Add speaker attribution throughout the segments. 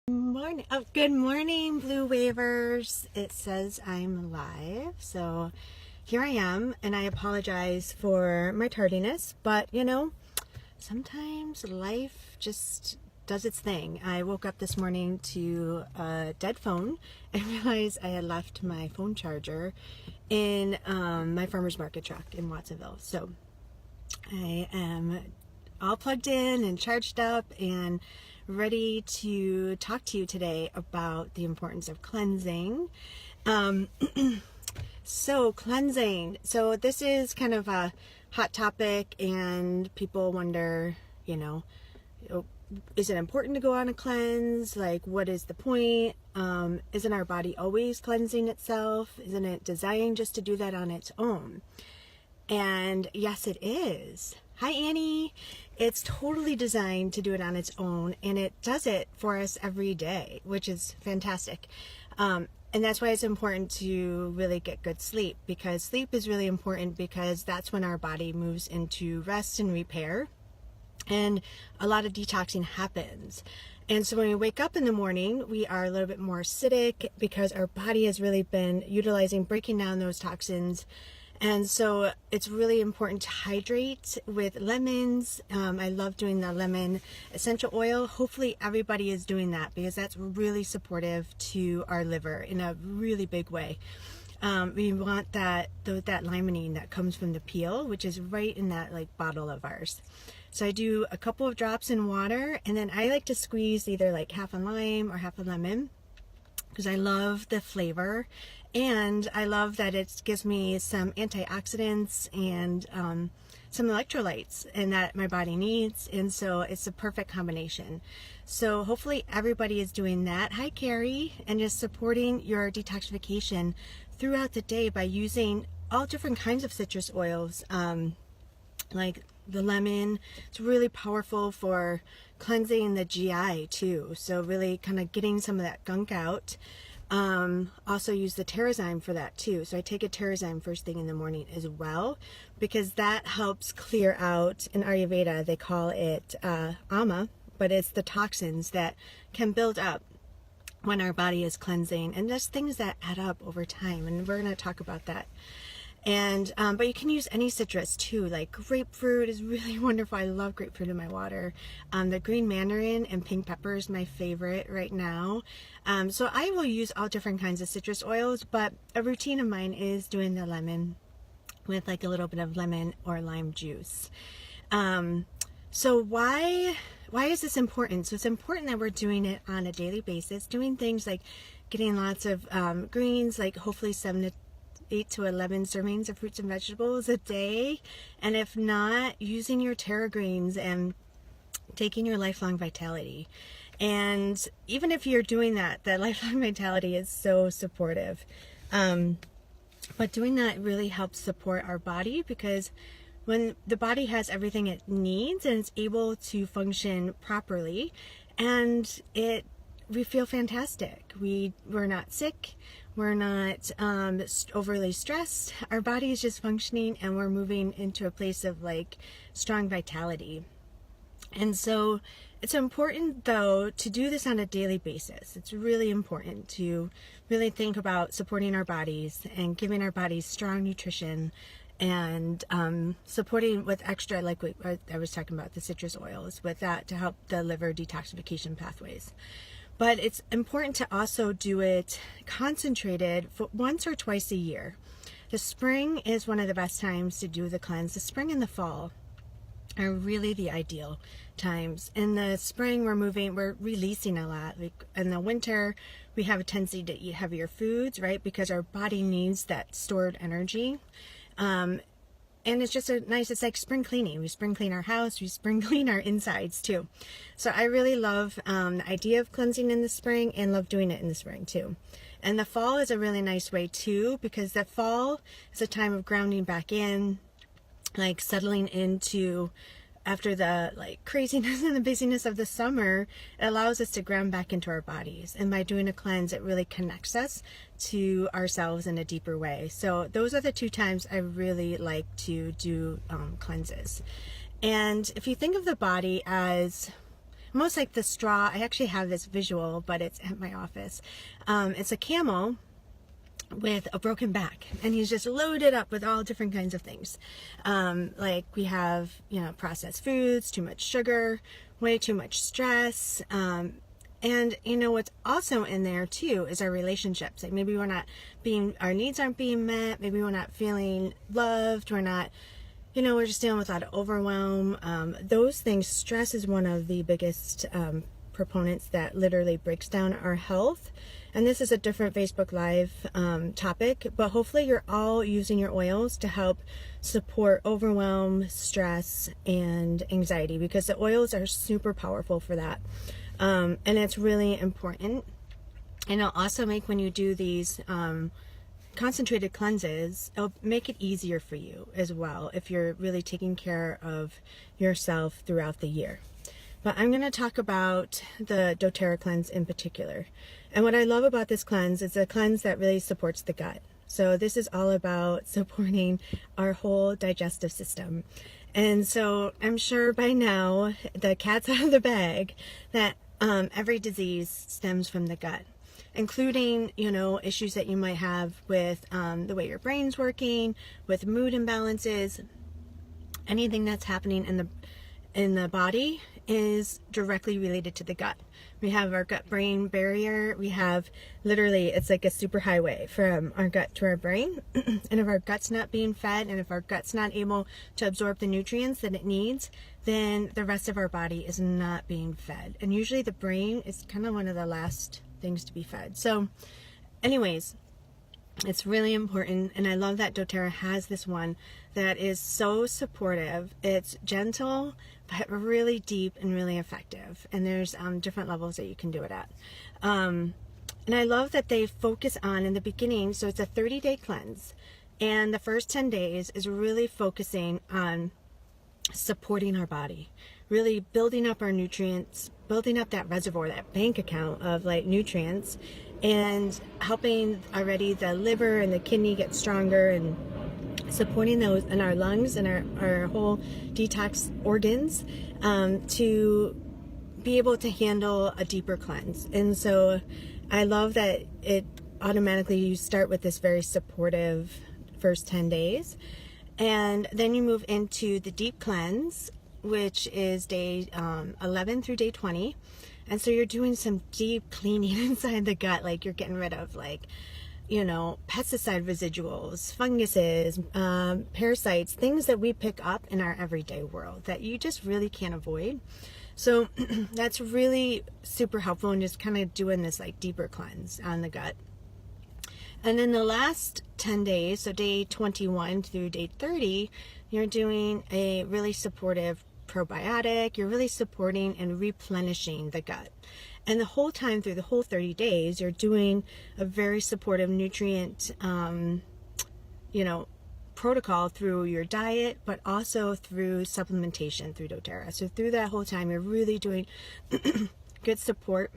Speaker 1: Morning. Oh, good morning, Blue Wavers. It says I'm live, so here I am, and I apologize for my tardiness, but sometimes life just does its thing. I woke up this morning to a dead phone and realized I had left my phone charger in my farmer's market truck in Watsonville. So I am all plugged in and charged up and ready to talk to you today about the importance of cleansing. So cleansing. So this is kind of a hot topic, and people wonder, is it important to go on a cleanse? Like, what is the point? Isn't our body always cleansing itself? Isn't it designed just to do that on its own? And yes, it is. Hi, Annie. It's totally designed to do it on its own, and it does it for us every day, which is fantastic. And that's why it's important to really get good sleep, because sleep is really important, because that's when our body moves into rest and repair, and a lot of detoxing happens. And so when we wake up in the morning, we are a little bit more acidic because our body has really been breaking down those toxins. And so it's really important to hydrate with lemons. I love doing the lemon essential oil. Hopefully everybody is doing that, because that's really supportive to our liver in a really big way. We want that limonene that comes from the peel, which is right in that bottle of ours. So I do a couple of drops in water, and then I like to squeeze either half a lime or half a lemon, because I love the flavor, and I love that it gives me some antioxidants and some electrolytes, and that my body needs, and so it's a perfect combination. So hopefully everybody is doing that. Hi, Carrie. And just supporting your detoxification throughout the day by using all different kinds of citrus oils, like the lemon. It's really powerful for cleansing the GI too, so really kind of getting some of that gunk out. Also use the Terrazyme for that too. So I take a Terrazyme first thing in the morning as well, because that helps clear out. In Ayurveda they call it ama, but it's the toxins that can build up when our body is cleansing, and there's things that add up over time, and we're going to talk about that. And but you can use any citrus too, like grapefruit is really wonderful. I love grapefruit in my water. The green mandarin and pink pepper is my favorite right now. So I will use all different kinds of citrus oils, but a routine of mine is doing the lemon with a little bit of lemon or lime juice. So why is this important? So it's important that we're doing it on a daily basis, doing things like getting lots of greens, like hopefully 8 to 11 servings of fruits and vegetables a day. And if not, using your Terra Greens and taking your Lifelong Vitality. And even if you're doing that Lifelong Vitality is so supportive. But doing that really helps support our body, because when the body has everything it needs and it's able to function properly, and we feel fantastic. We're not sick. We're not overly stressed. Our body is just functioning, and we're moving into a place of strong vitality. And so it's important, though, to do this on a daily basis. It's really important to really think about supporting our bodies and giving our bodies strong nutrition, and supporting with extra, I was talking about the citrus oils, with that to help the liver detoxification pathways. But it's important to also do it concentrated for once or twice a year. The spring is one of the best times to do the cleanse. The spring and the fall are really the ideal times. In the spring, we're releasing a lot. In the winter, we have a tendency to eat heavier foods, right? Because our body needs that stored energy. And it's just it's like spring cleaning. We spring clean our house, we spring clean our insides too. So I really love the idea of cleansing in the spring, and love doing it in the spring too. And the fall is a really nice way too, because the fall is a time of grounding back in, settling into, after the craziness and the busyness of the summer. It allows us to ground back into our bodies, and by doing a cleanse, it really connects us to ourselves in a deeper way. So those are the two times I really like to do cleanses. And if you think of the body as almost like the straw. I actually have this visual, but it's at my office. It's a camel with a broken back, and he's just loaded up with all different kinds of things. Like we have, processed foods, too much sugar, way too much stress. And what's also in there too is our relationships. Like maybe our needs aren't being met. Maybe we're not feeling loved. We're not, we're just dealing with a lot of overwhelm. Those things, stress is one of the biggest proponents that literally breaks down our health. And this is a different Facebook Live topic, but hopefully you're all using your oils to help support overwhelm, stress, and anxiety, because the oils are super powerful for that. And it's really important. And it'll also make, when you do these concentrated cleanses, it'll make it easier for you as well if you're really taking care of yourself throughout the year. But I'm going to talk about the doTERRA cleanse in particular. And what I love about this cleanse is a cleanse that really supports the gut. So this is all about supporting our whole digestive system. And so I'm sure by now the cat's out of the bag that every disease stems from the gut, including, issues that you might have with the way your brain's working, with mood imbalances. Anything that's happening in the body is directly related to the gut. We have our gut-brain barrier. We have literally, it's like a superhighway from our gut to our brain. And if our gut's not being fed, and if our gut's not able to absorb the nutrients that it needs, then the rest of our body is not being fed. And usually the brain is kind of one of the last things to be fed. So anyways, it's really important, and I love that doTERRA has this one that is so supportive. It's gentle, but really deep and really effective. And there's different levels that you can do it at. And I love that they focus on, in the beginning, so it's a 30-day cleanse. And the first 10 days is really focusing on supporting our body, really building up our nutrients, building up that reservoir, that bank account of nutrients, and helping already the liver and the kidney get stronger, and supporting those in our lungs and our whole detox organs to be able to handle a deeper cleanse. And so I love that it automatically, you start with this very supportive first 10 days, and then you move into the deep cleanse, which is day 11 through day 20. And so you're doing some deep cleaning inside the gut, like you're getting rid of pesticide residuals, funguses, parasites, things that we pick up in our everyday world that you just really can't avoid. So that's really super helpful in just kind of doing this deeper cleanse on the gut. And then the last 10 days, so day 21 through day 30, you're doing a really supportive probiotic. You're really supporting and replenishing the gut. And the whole time through the whole 30 days, you're doing a very supportive nutrient, protocol through your diet, but also through supplementation through doTERRA. So through that whole time, you're really doing good support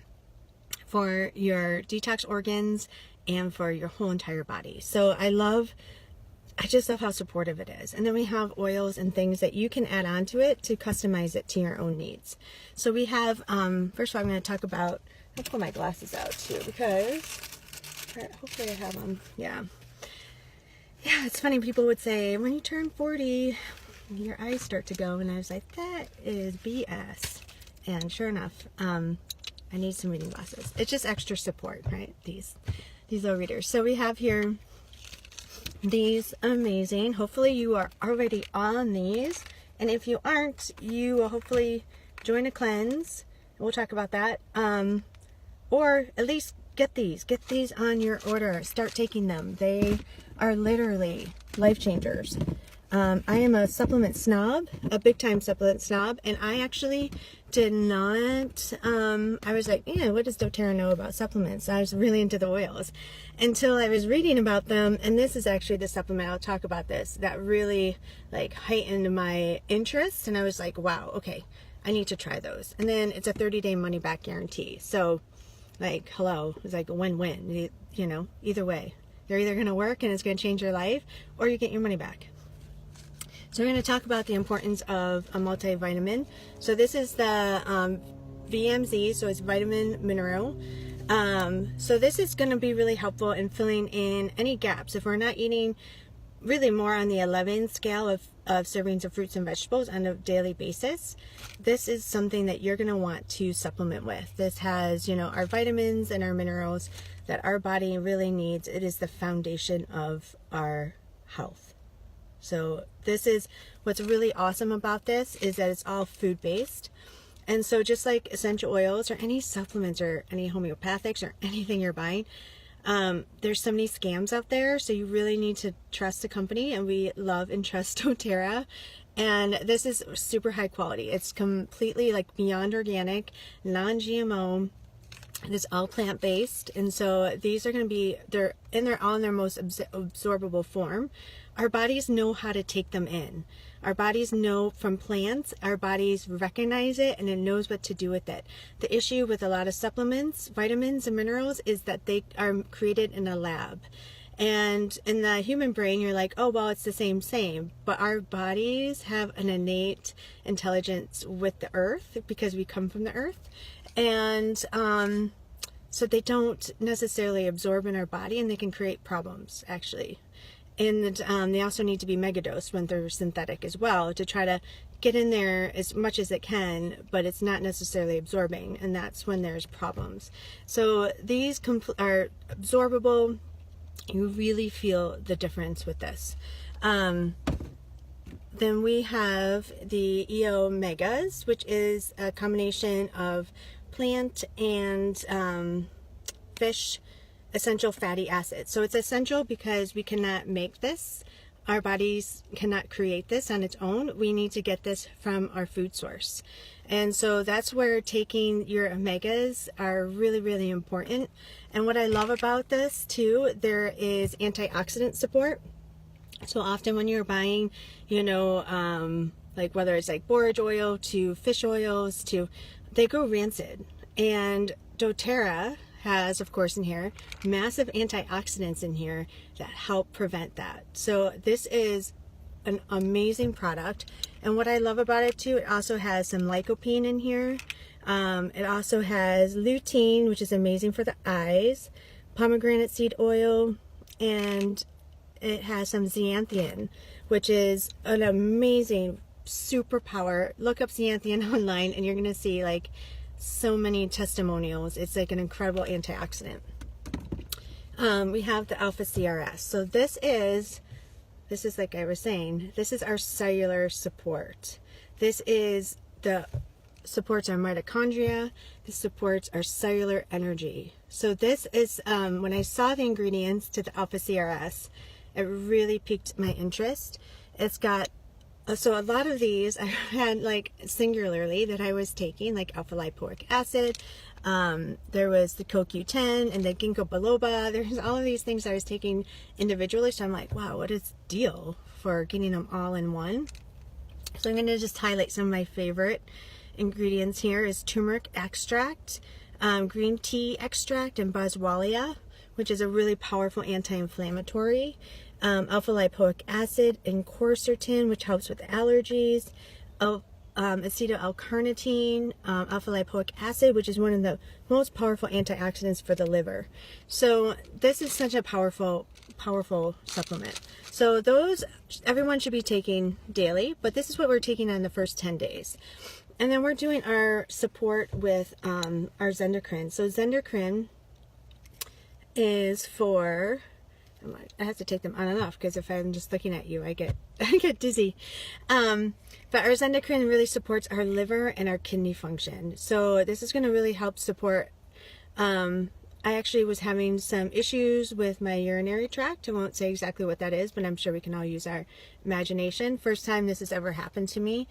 Speaker 1: for your detox organs and for your whole entire body. So I just love how supportive it is. And then we have oils and things that you can add on to it to customize it to your own needs. So we have, first of all, I'm going to talk about, I'll pull my glasses out too, because hopefully I have them. Yeah, it's funny. People would say, when you turn 40, your eyes start to go. And I was like, that is BS. And sure enough, I need some reading glasses. It's just extra support, right? These little readers. So we have here these amazing, hopefully you are already on these, and if you aren't, you will hopefully join a cleanse. We'll talk about that, or at least get these on your order. Start taking them. They are literally life changers. I am a supplement snob, a big time supplement snob, and I actually did not, I was like, what does doTERRA know about supplements? I was really into the oils until I was reading about them, and this is actually the supplement, I'll talk about this, that really heightened my interest, and I was like, wow, okay, I need to try those. And then it's a 30-day money back guarantee. So hello, it's like a win-win, either way. They're either going to work and it's going to change your life, or you get your money back. So we're going to talk about the importance of a multivitamin. So this is the VMZ, so it's vitamin mineral. So this is going to be really helpful in filling in any gaps. If we're not eating really more on the 11 scale of servings of fruits and vegetables on a daily basis, this is something that you're going to want to supplement with. This has, you know, our vitamins and our minerals that our body really needs. It is the foundation of our health. So this is what's really awesome about this, is that it's all food based. And so just like essential oils or any supplements or any homeopathics or anything you're buying, there's so many scams out there, so you really need to trust the company, and we love and trust doTERRA. And this is super high quality. It's completely like beyond organic, non-GMO. It is all plant-based, and so these are going to be, they're all in their most absorbable form. Our bodies know how to take them in. Our bodies know from plants, our bodies recognize it, and it knows what to do with it. The issue with a lot of supplements, vitamins and minerals, is that they are created in a lab. And in the human brain, you're like, oh, well, it's the same. But our bodies have an innate intelligence with the earth because we come from the earth. And so they don't necessarily absorb in our body, and they can create problems, actually. And they also need to be megadosed when they're synthetic as well, to try to get in there as much as it can, but it's not necessarily absorbing, and that's when there's problems. So these are absorbable. You really feel the difference with this. Then we have the EO Megas, which is a combination of plant and fish essential fatty acids. So it's essential because we cannot make this. Our bodies cannot create this on its own. We need to get this from our food source. And so that's where taking your omegas are really, really important. And what I love about this too, there is antioxidant support. So often when you're buying, you know, like whether it's like borage oil to fish oils to, they go rancid. And doTERRA has, of course, in here, massive antioxidants in here that help prevent that. So this is an amazing product. And what I love about it too, it also has some lycopene in here. It also has lutein, which is amazing for the eyes, pomegranate seed oil, and it has some zeaxanthin, which is an amazing superpower. Look up zeaxanthin online and you're going to see like so many testimonials. It's like an incredible antioxidant. We have the Alpha CRS. So this is like I was saying, this is our cellular support. This is the supports our mitochondria. This supports our cellular energy. So this is, when I saw the ingredients to the Alpha CRS, it really piqued my interest. It's got, so a lot of these I had like singularly that I was taking, like alpha lipoic acid. There was the CoQ10 and the ginkgo biloba. There's all of these things I was taking individually. So I'm like, wow, what is the deal for getting them all in one? So I'm going to just highlight some of my favorite ingredients here is turmeric extract, green tea extract, and boswellia, which is a really powerful anti-inflammatory, alpha lipoic acid, and quercetin, which helps with allergies, acetyl L-carnitine, alpha lipoic acid, which is one of the most powerful antioxidants for the liver. So this is such a powerful supplement. So those everyone should be taking daily, but this is what we're taking on the first 10 days. And then we're doing our support with our Zendocrine. So Zendocrine is for, I have to take them on and off because if I'm just looking at you, I get dizzy. But our Zendocrine really supports our liver and our kidney function. So this is going to really help support. I actually was having some issues with my urinary tract. I won't say exactly what that is, but I'm sure we can all use our imagination. First time this has ever happened to me.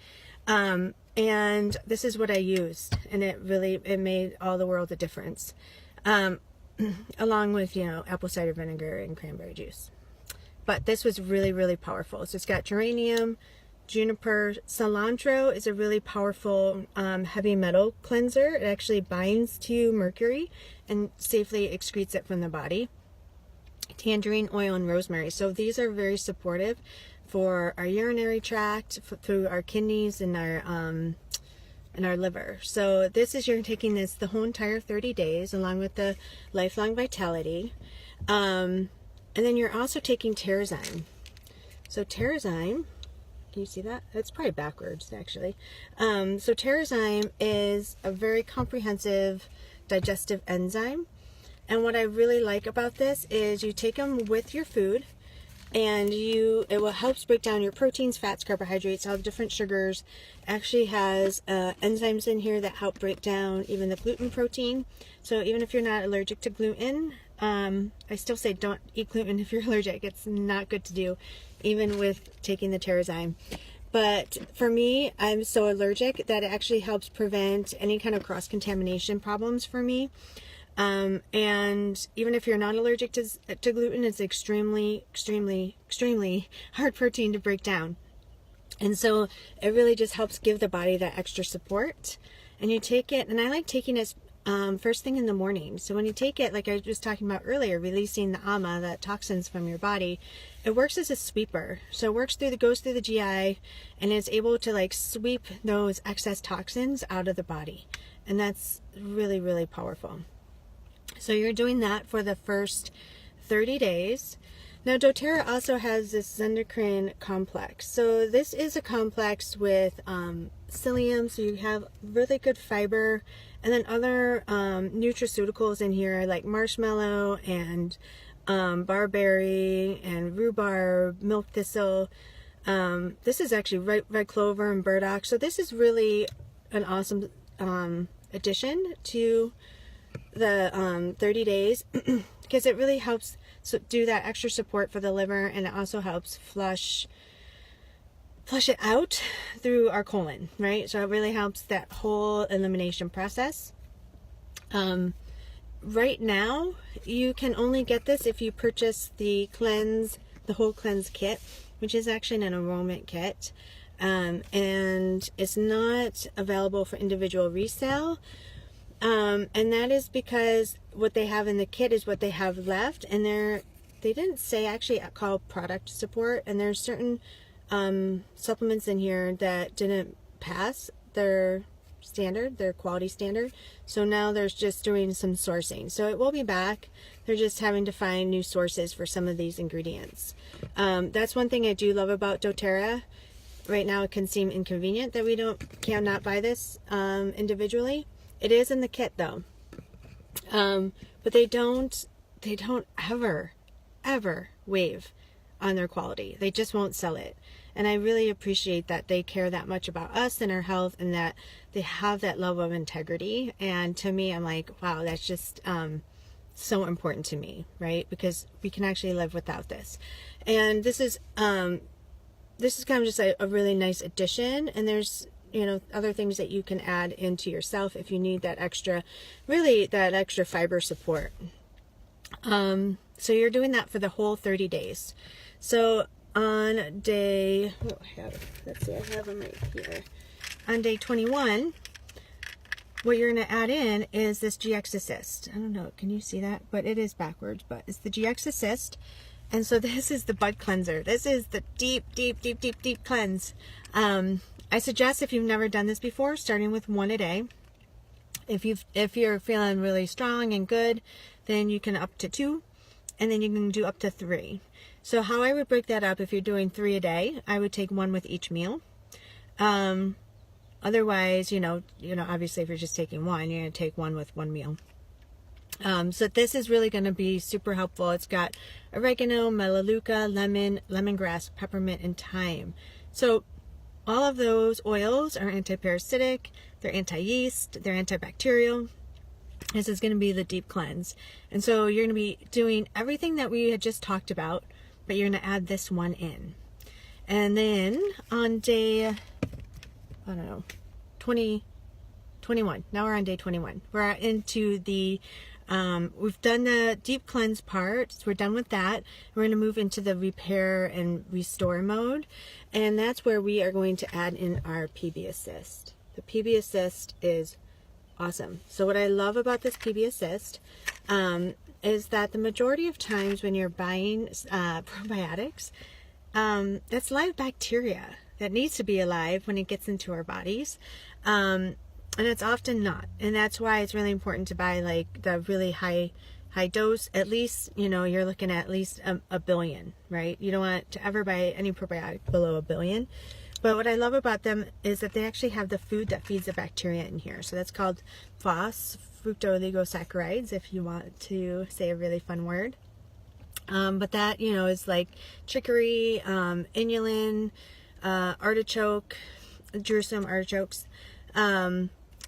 Speaker 1: And this is what I used, and it made all the world a difference. Along with, you know, apple cider vinegar and cranberry juice. But this was really, really powerful. So it's got geranium, juniper, cilantro is a really powerful heavy metal cleanser. It actually binds to mercury and safely excretes it from the body. Tangerine oil and rosemary. So these are very supportive for our urinary tract, through our kidneys and our and our liver. So this is, you're taking this the whole entire 30 days along with the Lifelong Vitality. And then you're also taking Terrazyme. So Terrazyme, can you see that? That's probably backwards, actually. So Terrazyme is a very comprehensive digestive enzyme. And what I really like about this is you take them with your food, and it will help break down your proteins, fats, carbohydrates, all the different sugars. Actually has enzymes in here that help break down even the gluten protein. So even if you're not allergic to gluten, I still say don't eat gluten if you're allergic. It's not good to do, even with taking the Terrazyme. But for me, I'm so allergic that it actually helps prevent any kind of cross-contamination problems for me. And even if you're not allergic to gluten, it's extremely, extremely, extremely hard protein to break down. And so it really just helps give the body that extra support. And you take it, and I like taking it first thing in the morning. So when you take it, like I was talking about earlier, releasing the AMA, the toxins from your body, it works as a sweeper. So it goes through the GI, and it's able to like sweep those excess toxins out of the body. And that's really, really powerful. So you're doing that for the first 30 days. Now, doTERRA also has this Zendocrine complex. So this is a complex with psyllium, so you have really good fiber, and then other nutraceuticals in here like marshmallow and barberry and rhubarb, milk thistle. This is actually red clover and burdock. So this is really an awesome addition to the 30 days because it really helps do that extra support for the liver, and it also helps flush it out through our colon, right? So it really helps that whole elimination process. Right now, you can only get this if you purchase the whole cleanse kit, which is actually an enrollment kit, and it's not available for individual resale. And that is because what they have in the kit is what they have left, and they didn't say actually called product support, and there's certain supplements in here that didn't pass their quality standard. So now there's just doing some sourcing. So it will be back. They're just having to find new sources for some of these ingredients. That's one thing I do love about doTERRA. Right now it can seem inconvenient that we cannot buy this individually. It is in the kit though. But they don't ever waive on their quality. They just won't sell it. And I really appreciate that they care that much about us and our health, and that they have that level of integrity. And to me, I'm like, wow, that's just so important to me, right? Because we can actually live without this. And this is kind of just a really nice addition. And there's other things that you can add into yourself if you need that extra fiber support. So you're doing that for the whole 30 days. So on day, let's see, I have them right here. On day 21, what you're going to add in is this GX Assist. I don't know, can you see that? But it is backwards, but it's the GX Assist. And so this is the bud cleanser. This is the deep cleanse. I suggest, if you've never done this before, starting with 1 a day. If you're feeling really strong and good, then you can up to 2, and then you can do up to 3. So how I would break that up, if you're doing 3 a day, I would take 1 with each meal. Otherwise, obviously if you're just taking 1, you're going to take 1 with 1 meal. So this is really going to be super helpful. It's got oregano, melaleuca, lemon, lemongrass, peppermint, and thyme. So all of those oils are anti-parasitic, they're anti-yeast, they're antibacterial. This is going to be the deep cleanse. And so you're going to be doing everything that we had just talked about, but you're going to add this one in. And then on day, 21. Now we're on day 21. We're into the, we've done the deep cleanse part. So we're done with that. We're going to move into the repair and restore mode. And that's where we are going to add in our PB Assist. The PB Assist is awesome. So what I love about this PB Assist is that the majority of times when you're buying probiotics, that's live bacteria that needs to be alive when it gets into our bodies. and it's often not. And that's why it's really important to buy like the really high dose. At least, you know, you're looking at least a billion, right? You don't want to ever buy any probiotic below a billion. But what I love about them is that they actually have the food that feeds the bacteria in here. So that's called FOS, fructooligosaccharides, if you want to say a really fun word. But that, you know, is like chicory, inulin, artichoke, Jerusalem artichokes.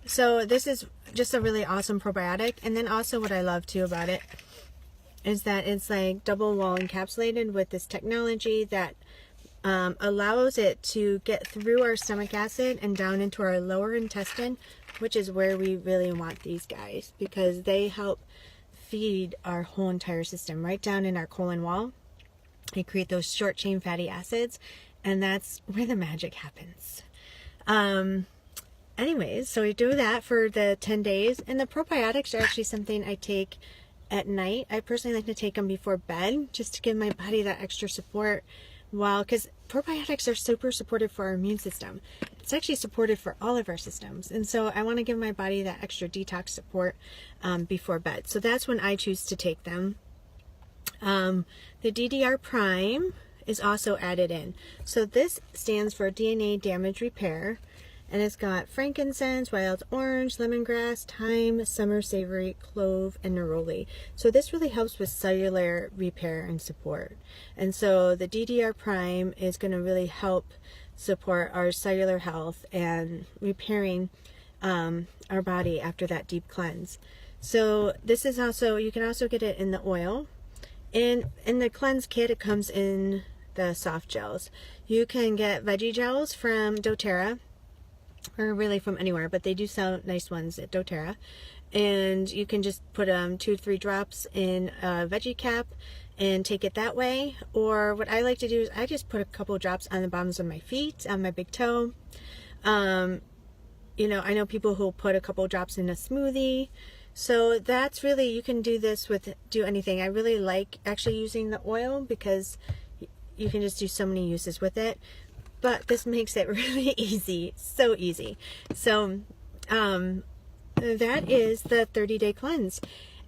Speaker 1: So this is just a really awesome probiotic. And then also what I love too about it is that it's like double wall encapsulated with this technology that allows it to get through our stomach acid and down into our lower intestine, which is where we really want these guys, because they help feed our whole entire system right down in our colon wall. They create those short chain fatty acids, and that's where the magic happens. Anyways, so we do that for the 10 days, and the probiotics are actually something I take at night. I personally like to take them before bed just to give my body that extra support. Because probiotics are super supportive for our immune system. It's actually supportive for all of our systems. And so I want to give my body that extra detox support before bed. So that's when I choose to take them. The DDR Prime is also added in. So this stands for DNA damage repair. And it's got frankincense, wild orange, lemongrass, thyme, summer savory, clove, and neroli. So this really helps with cellular repair and support. And so the DDR Prime is going to really help support our cellular health and repairing our body after that deep cleanse. So this is also, you can also get it in the oil. In the cleanse kit, it comes in the soft gels. You can get veggie gels from doTERRA, or really from anywhere, but they do sell nice ones at doTERRA, and you can just put 2 to 3 drops in a veggie cap and take it that way. Or what I like to do is I just put a couple drops on the bottoms of my feet, on my big toe. You know, I know people who'll put a couple drops in a smoothie. So that's really, you can do this with, do anything. I really like actually using the oil because you can just do so many uses with it. But this makes it really easy, so easy. So that is the 30-day cleanse.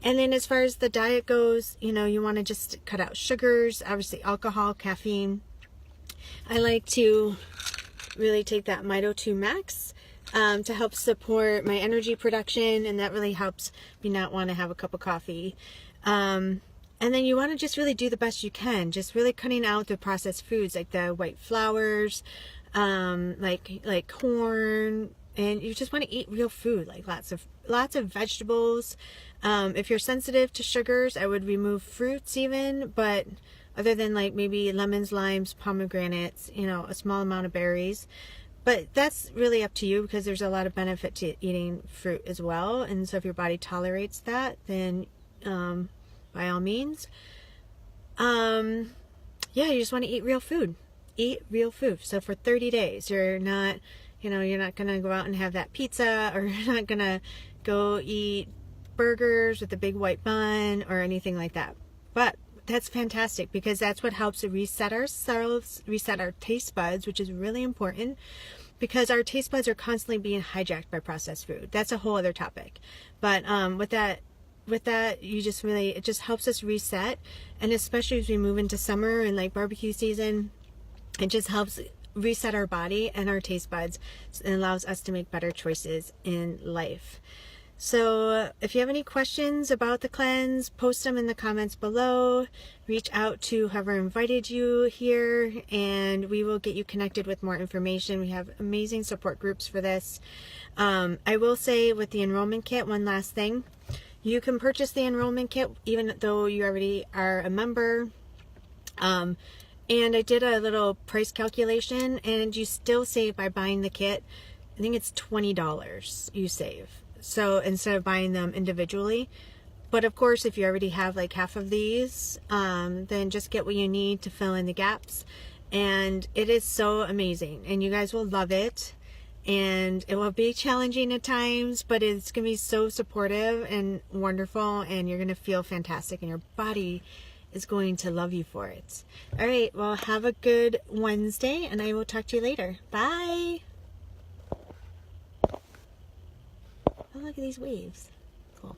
Speaker 1: And then as far as the diet goes, you know, you want to just cut out sugars, obviously alcohol, caffeine. I like to really take that Mito 2 Max to help support my energy production, and that really helps me not want to have a cup of coffee. And then you want to just really do the best you can, just really cutting out the processed foods like the white flours, like corn, and you just want to eat real food, like lots of vegetables. If you're sensitive to sugars, I would remove fruits even, but other than like maybe lemons, limes, pomegranates, you know, a small amount of berries. But that's really up to you, because there's a lot of benefit to eating fruit as well. And so if your body tolerates that, then by all means. Yeah, you just want to eat real food. Eat real food. So for 30 days, you're not going to go out and have that pizza, or you're not going to go eat burgers with a big white bun or anything like that. But that's fantastic, because that's what helps to reset ourselves, reset our taste buds, which is really important, because our taste buds are constantly being hijacked by processed food. That's a whole other topic. But with that, you just really, it just helps us reset. And especially as we move into summer and like barbecue season, it just helps reset our body and our taste buds, and allows us to make better choices in life. So if you have any questions about the cleanse, post them in the comments below. Reach out to whoever invited you here, and we will get you connected with more information. We have amazing support groups for this. I will say with the enrollment kit, one last thing. You can purchase the enrollment kit even though you already are a member. And I did a little price calculation, and you still save by buying the kit. I think it's $20 you save. So instead of buying them individually. But of course, if you already have like half of these, then just get what you need to fill in the gaps. And it is so amazing, and you guys will love it. And it will be challenging at times, but it's going to be so supportive and wonderful, and you're going to feel fantastic, and your body is going to love you for it. All right, well, have a good Wednesday, and I will talk to you later. Bye. look at these waves. Cool.